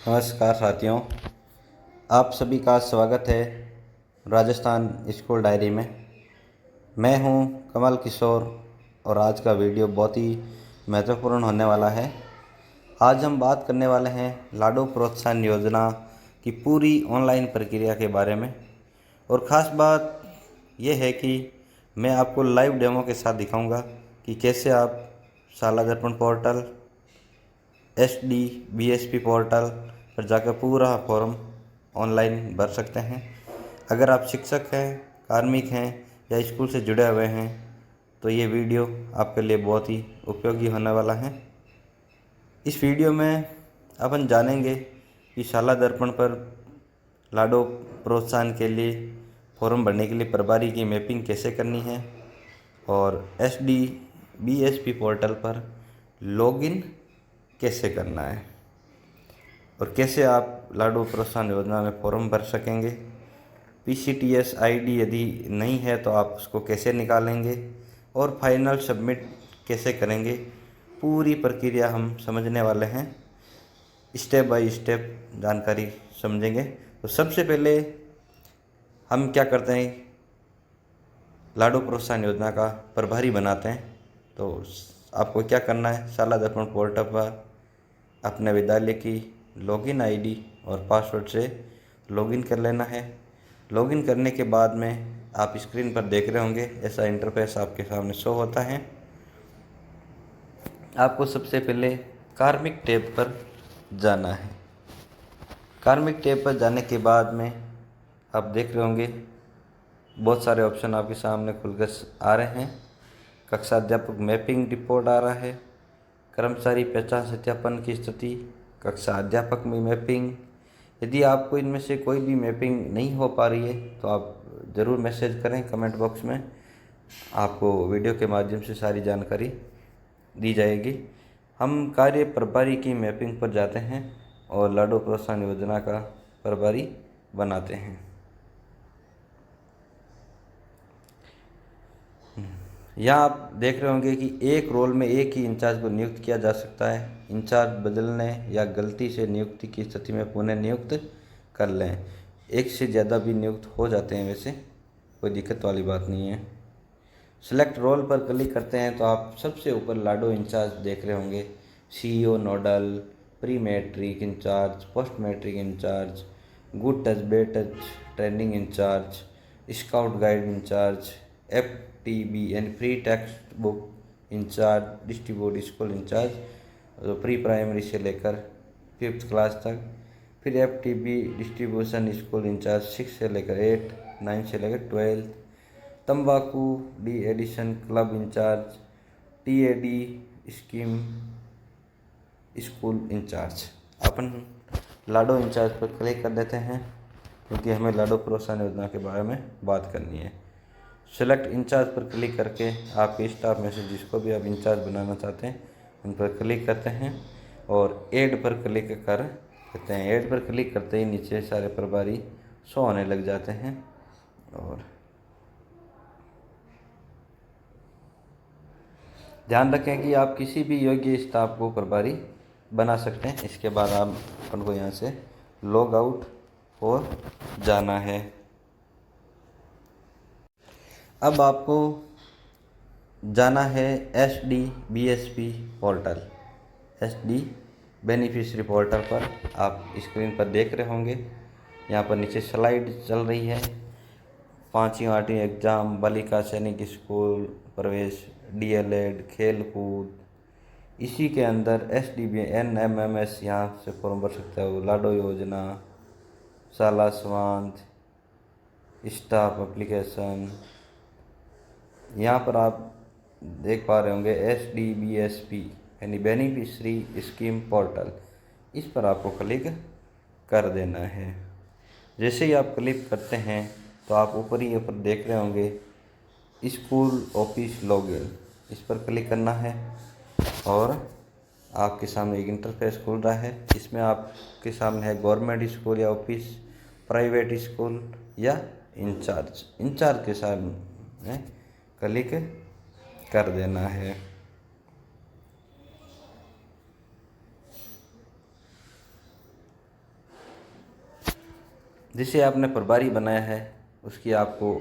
नमस्कार साथियों, आप सभी का स्वागत है राजस्थान स्कूल डायरी में। मैं हूं कमल किशोर और आज का वीडियो बहुत ही महत्वपूर्ण होने वाला है। आज हम बात करने वाले हैं लाडो प्रोत्साहन योजना की पूरी ऑनलाइन प्रक्रिया के बारे में। और ख़ास बात यह है कि मैं आपको लाइव डेमो के साथ दिखाऊंगा कि कैसे आप शाला दर्पण पोर्टल, SDBSP पोर्टल पर जाकर पूरा फॉर्म ऑनलाइन भर सकते हैं। अगर आप शिक्षक हैं, कार्मिक हैं या स्कूल से जुड़े हुए हैं तो ये वीडियो आपके लिए बहुत ही उपयोगी होने वाला है। इस वीडियो में अपन जानेंगे कि शाला दर्पण पर लाडो प्रोत्साहन के लिए फॉर्म भरने के लिए प्रभारी की मैपिंग कैसे करनी है और SDBSP पोर्टल पर लॉगिन कैसे करना है और कैसे आप लाडो प्रोत्साहन योजना में फॉर्म भर सकेंगे। PCTS ID यदि नहीं है तो आप उसको कैसे निकालेंगे और फाइनल सबमिट कैसे करेंगे, पूरी प्रक्रिया हम समझने वाले हैं। स्टेप बाय स्टेप जानकारी समझेंगे। तो सबसे पहले हम क्या करते हैं, लाडो प्रोत्साहन योजना का प्रभारी बनाते हैं। तो आपको क्या करना है, शाला दर्पण पोर्टल पर अपने विद्यालय की लॉगिन ID और पासवर्ड से लॉगिन कर लेना है। लॉगिन करने के बाद में आप स्क्रीन पर देख रहे होंगे ऐसा इंटरफेस आपके सामने शो होता है। आपको सबसे पहले कार्मिक टैब पर जाना है। कार्मिक टैब पर जाने के बाद में आप देख रहे होंगे बहुत सारे ऑप्शन आपके सामने खुलकर आ रहे हैं। कक्षा अध्यापक मैपिंग रिपोर्ट आ रहा है, कर्मचारी पहचान सत्यापन की स्थिति, कक्षा अध्यापक में मैपिंग। यदि आपको इनमें से कोई भी मैपिंग नहीं हो पा रही है तो आप ज़रूर मैसेज करें कमेंट बॉक्स में, आपको वीडियो के माध्यम से सारी जानकारी दी जाएगी। हम कार्य प्रभारी की मैपिंग पर जाते हैं और लाडो प्रोत्साहन योजना का प्रभारी बनाते हैं। यहाँ आप देख रहे होंगे कि एक रोल में एक ही इंचार्ज को नियुक्त किया जा सकता है। इंचार्ज बदलने या गलती से नियुक्ति की स्थिति में पुनः नियुक्त कर लें। एक से ज़्यादा भी नियुक्त हो जाते हैं, वैसे कोई दिक्कत वाली बात नहीं है। सेलेक्ट रोल पर क्लिक करते हैं तो आप सबसे ऊपर लाडो इंचार्ज देख रहे होंगे। CEO nodal, pre matric incharge, post matric incharge, good touch bad touch training incharge, scout guide incharge, FTB यानी free text book incharge, distribute school incharge, तो प्री प्राइमरी से लेकर 5th क्लास तक। फिर FTB डिस्ट्रीब्यूशन स्कूल इंचार्ज 6 से लेकर 8, 9 से लेकर 12। तंबाकू de addiction club incharge, TAD scheme school incharge. अपन लाडो इंचार्ज पर क्लिक कर देते हैं क्योंकि हमें लाडो प्रोत्साहन योजना के बारे में बात करनी है। सेलेक्ट इंचार्ज पर क्लिक करके आपके स्टाफ में से जिसको भी आप इंचार्ज बनाना चाहते हैं उन पर क्लिक करते हैं और ऐड पर क्लिक कर देते हैं। ऐड पर क्लिक करते ही नीचे सारे प्रभारी शो होने लग जाते हैं और ध्यान रखें कि आप किसी भी योग्य स्टाफ को प्रभारी बना सकते हैं। इसके बाद आप अपन को यहाँ से लॉग आउट और जाना है। अब आपको जाना है SDBSP portal. SD beneficiary portal पर आप स्क्रीन पर देख रहे होंगे, यहाँ पर नीचे स्लाइड चल रही है। 5वीं 8वीं एग्ज़ाम, बालिका सैनिक स्कूल प्रवेश, DLED, खेल कूद, इसी के अंदर SDB NMMS यहाँ से फॉर्म भर सकते हो। लाडो योजना, शाला स्वांत, स्टाफ एप्लीकेशन, यहाँ पर आप देख पा रहे होंगे SDBSP यानी बेनिफिशरी स्कीम पोर्टल। इस पर आपको क्लिक कर देना है। जैसे ही आप क्लिक करते हैं तो आप ऊपर ही ऊपर देख रहे होंगे स्कूल ऑफिस लॉगिन, इस पर क्लिक करना है और आपके सामने एक इंटरफेस खुल रहा है। इसमें आपके सामने है गवर्नमेंट स्कूल या ऑफिस, प्राइवेट स्कूल या इंचार्ज के सामने क्लिक कर देना है। जिसे आपने प्रभारी बनाया है उसकी आपको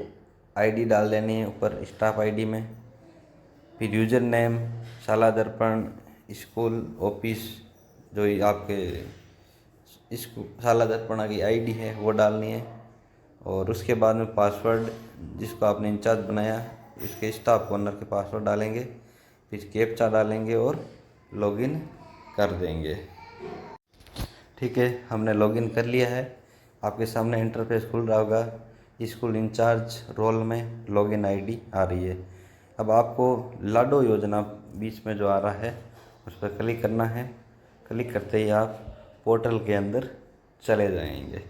आईडी डाल देनी है ऊपर स्टाफ आईडी में। फिर यूज़र नेम, शाला दर्पण स्कूल ऑफिस, जो ये आपके इसको शाला दर्पण की आईडी है वो डालनी है। और उसके बाद में पासवर्ड जिसको आपने इंचार्ज बनाया इसके स्टाफ ओनर के पासवर्ड डालेंगे, फिर कैप्चा डालेंगे और लॉगिन कर देंगे। ठीक है, हमने लॉगिन कर लिया है। आपके सामने इंटरफेस खुल रहा होगा, स्कूल इंचार्ज रोल में लॉगिन आईडी आ रही है। अब आपको लाडो योजना बीच में जो आ रहा है उस पर क्लिक करना है। क्लिक करते ही आप पोर्टल के अंदर चले जाएंगे।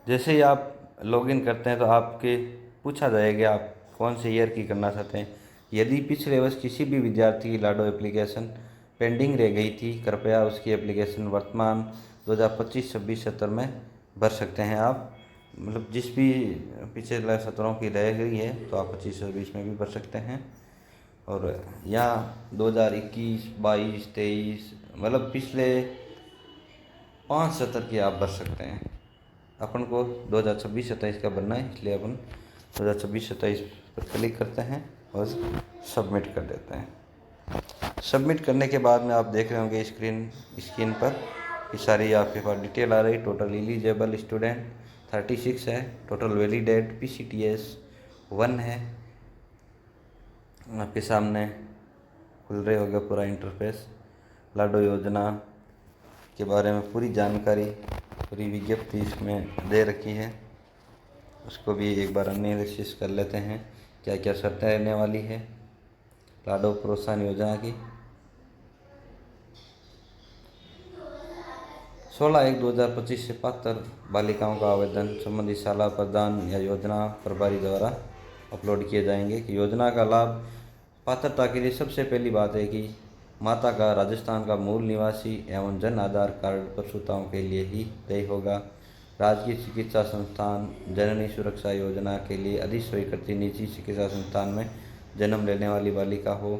जैसे ही आप लॉगिन करते हैं तो आपके पूछा जाएगा आप कौन से ईयर की करना चाहते हैं। यदि पिछले वर्ष किसी भी विद्यार्थी की लाडो एप्लीकेशन पेंडिंग रह गई थी, कृपया उसकी एप्लीकेशन वर्तमान 2025-26 सत्र में भर सकते हैं आप। मतलब जिस भी पिछले सत्रों की रह गई है तो आप 25-26 में भी भर सकते हैं। और यहाँ 2021, 22, 23 मतलब पिछले 5 सत्र की आप भर सकते हैं। अपन को 2026-27 का भरना है, इसलिए अपन 2026-27 पर क्लिक करते हैं और सबमिट कर देते हैं। सबमिट करने के बाद में आप देख रहे होंगे स्क्रीन पर ये सारी आपके पास डिटेल आ रही। टोटल एलिजिबल स्टूडेंट 36 है, टोटल वैलिडेट PCTS 1 है। आपके सामने खुल रहे होगा पूरा इंटरफेस। लाडो योजना के बारे में पूरी जानकारी, पूरी विज्ञप्ति इसमें दे रखी है। उसको भी एक बार एनालिसिस कर लेते हैं क्या क्या शर्तें रहने वाली है लाडो प्रोत्साहन योजना की। 16/1/2025 से पात्र बालिकाओं का आवेदन संबंधित शाला प्रधान या योजना प्रभारी द्वारा अपलोड किए जाएंगे। कि योजना का लाभ पात्रता के लिए सबसे पहली बात है कि माता का राजस्थान का मूल निवासी एवं जन आधार कार्ड प्रसूताओं के लिए ही तय होगा। राजकीय चिकित्सा संस्थान जननी सुरक्षा योजना के लिए अधिस्वीकृत निजी चिकित्सा संस्थान में जन्म लेने वाली बालिका हो।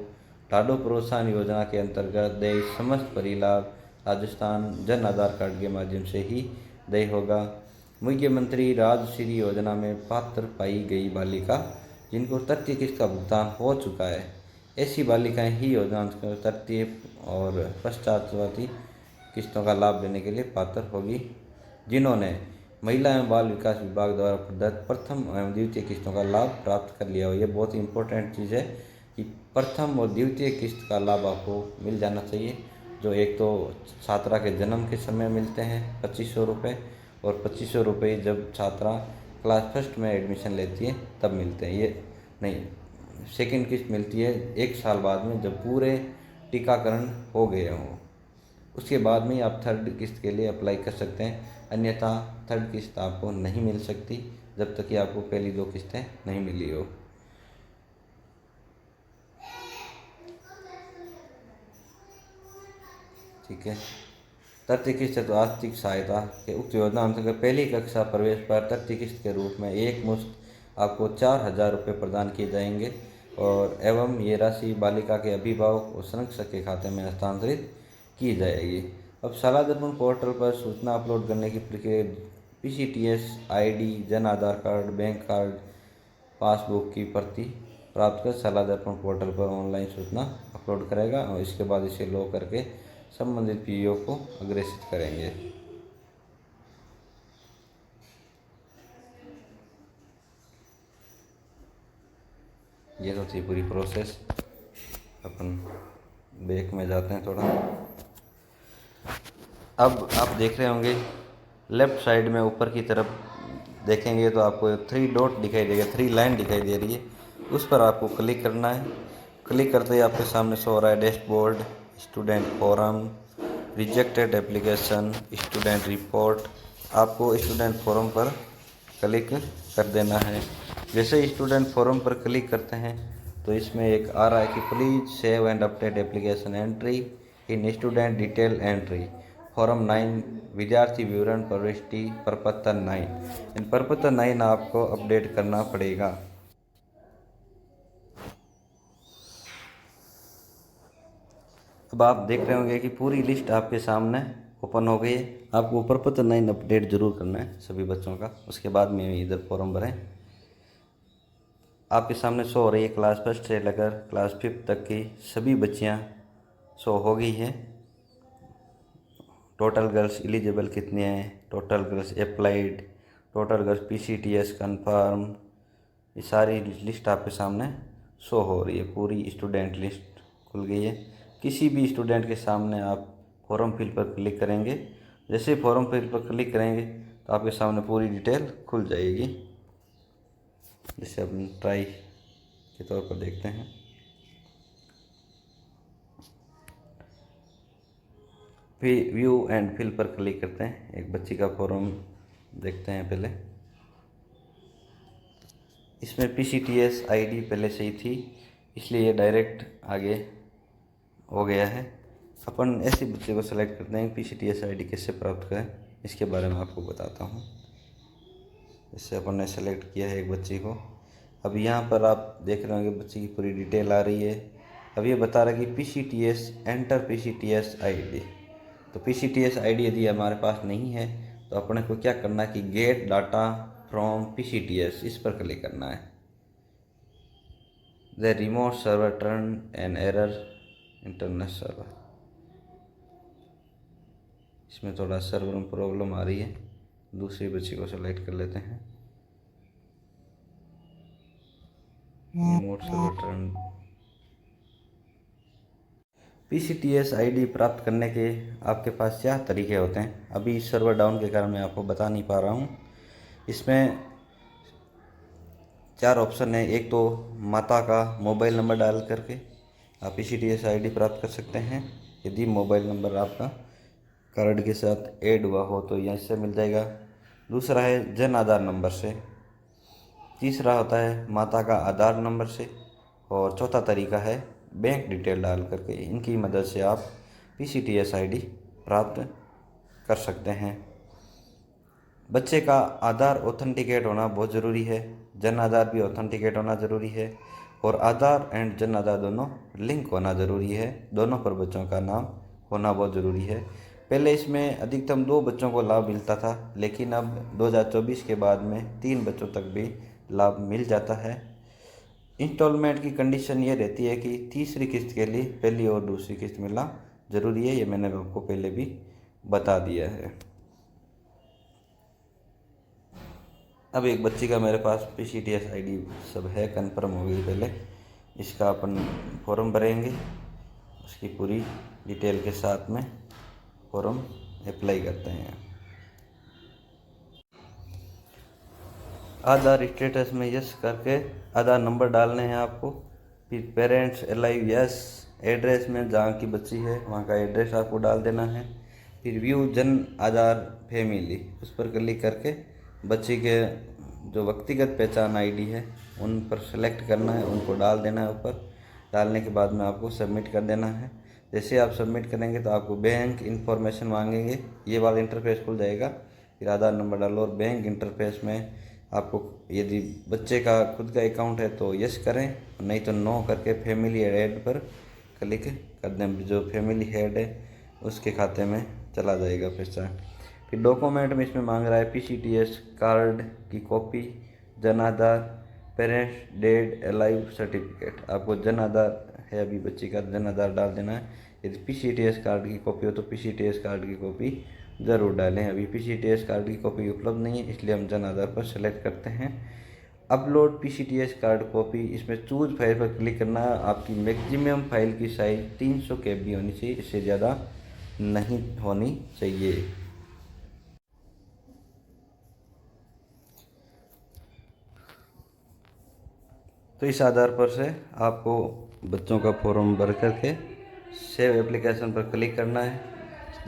लाडो प्रोत्साहन योजना के अंतर्गत देय समस्त परिलाभ राजस्थान जन आधार कार्ड के माध्यम से ही देय होगा। मुख्यमंत्री राजश्री योजना में पात्र पाई गई बालिका जिनको तृतीय किस्त का भुगतान हो चुका है, ऐसी बालिकाएं ही योजना के तृतीय और पश्चातवर्ती किस्तों का लाभ लेने के लिए पात्र होगी। जिन्होंने महिला एवं बाल विकास विभाग द्वारा प्रदत्त प्रथम एवं द्वितीय किस्तों का लाभ प्राप्त कर लिया हो। ये बहुत इंपॉर्टेंट चीज़ है कि प्रथम और द्वितीय किस्त का लाभ आपको मिल जाना चाहिए। जो एक तो छात्रा के जन्म के समय मिलते हैं 2500 रुपये, और 2500 रुपये जब छात्रा क्लास फर्स्ट में एडमिशन लेती है तब मिलते हैं। ये नहीं, सेकंड किस्त मिलती है 1 साल बाद में जब पूरे टीकाकरण हो गए हों, उसके बाद में आप थर्ड किस्त के लिए अप्लाई कर सकते हैं। अन्यथा थर्ड किस्त आपको नहीं मिल सकती जब तक कि आपको पहली 2 किस्तें नहीं मिली हो। ठीक है, तृतीय किस्त तो आर्थिक सहायता के उक्त योजना अंतर्गत पहली कक्षा प्रवेश पर तृतीय किस्त के रूप में एक मुश्त आपको 4000 रुपये प्रदान किए जाएंगे और एवं ये राशि बालिका के अभिभावक और संरक्षक के खाते में हस्तांतरित की जाएगी। अब शाला दर्पण पोर्टल पर सूचना अपलोड करने की प्रक्रिया PCTS ID, Jan Aadhaar card, bank card, passbook की प्रति प्राप्त कर शाला दर्पण पोर्टल पर ऑनलाइन सूचना अपलोड करेगा और इसके बाद इसे लॉक करके संबंधित PO को अग्रेसित करेंगे। ये तो थी पूरी प्रोसेस। अपन बैक में जाते हैं थोड़ा। अब आप देख रहे होंगे लेफ़्ट साइड में ऊपर की तरफ देखेंगे तो आपको 3 डॉट दिखाई देगा, 3 लाइन दिखाई दे रही है, उस पर आपको क्लिक करना है। क्लिक करते ही आपके सामने शो हो रहा है dashboard, student forum, rejected application, student report. आपको स्टूडेंट फोरम पर क्लिक कर देना है। जैसे स्टूडेंट फोरम पर क्लिक करते हैं तो इसमें एक आ रहा है कि please save and update application entry in student detail entry form 9 विद्यार्थी विवरण प्रविष्टि प्रपत्र 9। इन प्रपत्र 9 आपको अपडेट करना पड़ेगा। अब आप देख रहे होंगे कि पूरी लिस्ट आपके सामने ओपन हो गई है। आपको ऊपर पर तो 9 अपडेट जरूर करना है सभी बच्चों का, उसके बाद में इधर फॉर्म भरें। आपके सामने शो हो रही है क्लास फर्स्ट से लेकर क्लास 5 तक की सभी बच्चियां शो हो गई हैं। टोटल गर्ल्स एलिजिबल कितने हैं, total girls applied, total girls PCTS confirm, ये सारी लिस्ट आपके सामने शो हो रही है। पूरी स्टूडेंट लिस्ट खुल गई है। किसी भी स्टूडेंट के सामने आप फॉर्म फिल पर क्लिक करेंगे, जैसे फॉर्म फिल पर क्लिक करेंगे तो आपके सामने पूरी डिटेल खुल जाएगी। जैसे अपन ट्राई के तौर पर देखते हैं। फिर व्यू एंड फिल पर क्लिक करते हैं। एक बच्ची का फॉर्म देखते हैं पहले। इसमें PCTS ID पहले से ही थी, इसलिए ये डायरेक्ट आगे हो गया है। अपन ऐसे बच्चे को सेलेक्ट करते हैं। PCTS ID कैसे प्राप्त करें इसके बारे में आपको बताता हूँ। इससे अपन ने सेलेक्ट किया है एक बच्ची को। अब यहाँ पर आप देख रहे होंगे बच्ची की पूरी डिटेल आ रही है। अब ये बता रहा है कि PCTS एंटर PCTS ID। तो PCTS ID यदि हमारे पास नहीं है तो अपने को क्या करना है कि गेट डाटा फ्रॉम PCTS, इस पर क्लिक करना है। The remote server turn an error internet server. इसमें थोड़ा सर्वर में प्रॉब्लम आ रही है। दूसरी बच्ची को सेलेक्ट कर लेते हैं। Remote server turn. PCTS ID प्राप्त करने के आपके पास क्या तरीके होते हैं। अभी सर्वर डाउन के कारण मैं आपको बता नहीं पा रहा हूँ। इसमें 4 ऑप्शन है। एक तो माता का मोबाइल नंबर डाल करके आप PCTS ID प्राप्त कर सकते हैं, यदि मोबाइल नंबर आपका कार्ड के साथ ऐड हुआ हो तो यहाँ से मिल जाएगा। दूसरा है जन आधार नंबर से। तीसरा होता है माता का आधार नंबर से। और चौथा तरीका है बैंक डिटेल डाल करके। इनकी मदद से आप PCTS ID प्राप्त कर सकते हैं। बच्चे का आधार ऑथेंटिकेट होना बहुत ज़रूरी है, जन आधार भी ऑथेंटिकेट होना ज़रूरी है, और आधार एंड जन आधार दोनों लिंक होना ज़रूरी है। दोनों पर बच्चों का नाम होना बहुत ज़रूरी है। पहले इसमें अधिकतम 2 बच्चों को लाभ मिलता था, लेकिन अब 2024 के बाद में 3 बच्चों तक भी लाभ मिल जाता है। इंस्टॉलमेंट की कंडीशन ये रहती है कि तीसरी किस्त के लिए पहली और दूसरी किस्त मिलना ज़रूरी है। ये मैंने आपको पहले भी बता दिया है। अब एक बच्ची का मेरे पास PCTS ID सब है, कन्फर्म हो गई। पहले इसका अपन फॉर्म भरेंगे, उसकी पूरी डिटेल के साथ में फॉर्म अप्लाई करते हैं। आधार स्टेटस में यस करके आधार नंबर डालने हैं आपको। फिर पेरेंट्स अलाइव यस, एड्रेस में जहाँ की बच्ची है वहाँ का एड्रेस आपको डाल देना है। फिर व्यू जन आधार फैमिली, उस पर क्लिक करके बच्ची के जो व्यक्तिगत पहचान ID है उन पर सेलेक्ट करना है, उनको डाल देना है ऊपर। डालने के बाद में आपको सबमिट कर देना है। जैसे आप सबमिट करेंगे तो आपको बैंक इंफॉर्मेशन मांगेंगे, ये वाला इंटरफेस खुल जाएगा। फिर आधार नंबर डालो और बैंक इंटरफेस में आपको यदि बच्चे का खुद का अकाउंट है तो यस करें, नहीं तो नो करके फैमिली हेड पर क्लिक कर दें। जो फैमिली हेड है उसके खाते में चला जाएगा पैसा। फिर डॉक्यूमेंट में इसमें मांग रहा है PCTS कार्ड की copy, Jan Aadhaar, parents dead alive certificate. आपको जन आधार है अभी बच्ची का, जन आधार डाल देना है। यदि PCTS कार्ड की कॉपी हो तो PCTS कार्ड की कॉपी ज़रूर डालें। अभी PCTS कार्ड की कॉपी उपलब्ध नहीं है, इसलिए हम जन आधार पर सेलेक्ट करते हैं। अपलोड PCTS कार्ड कॉपी, इसमें चूज फाइल पर क्लिक करना है। आपकी मैक्सिमम फाइल की साइज़ 300 KB होनी चाहिए, इससे ज़्यादा नहीं होनी चाहिए। तो इस आधार पर से आपको बच्चों का फॉर्म भर करके सेव एप्लीकेशन पर क्लिक करना है।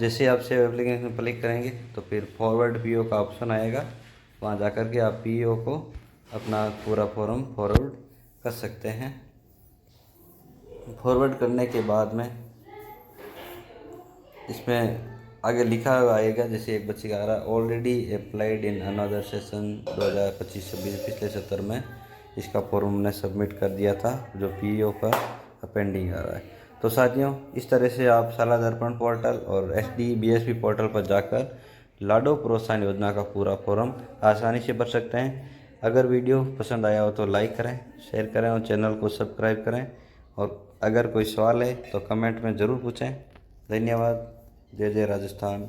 जैसे आप सेव एप्लीकेशन पर क्लिक करेंगे तो फिर फॉरवर्ड PO का ऑप्शन आएगा, वहाँ जा कर के आप PO को अपना पूरा फॉर्म फॉरवर्ड कर सकते हैं। फॉरवर्ड करने के बाद में इसमें आगे लिखा हुआ आएगा, जैसे एक बच्चे का आ रहा है already applied in another session 2025-26 पिछले सत्र में इसका फॉर्म हमने सबमिट कर दिया था, जो PO का पेंडिंग आ रहा है। तो साथियों, इस तरह से आप शाला दर्पण पोर्टल और SDBSP पोर्टल पर जाकर लाडो प्रोत्साहन योजना का पूरा फॉर्म आसानी से भर सकते हैं। अगर वीडियो पसंद आया हो तो लाइक करें, शेयर करें और चैनल को सब्सक्राइब करें। और अगर कोई सवाल है तो कमेंट में ज़रूर पूछें। धन्यवाद। जय जय राजस्थान।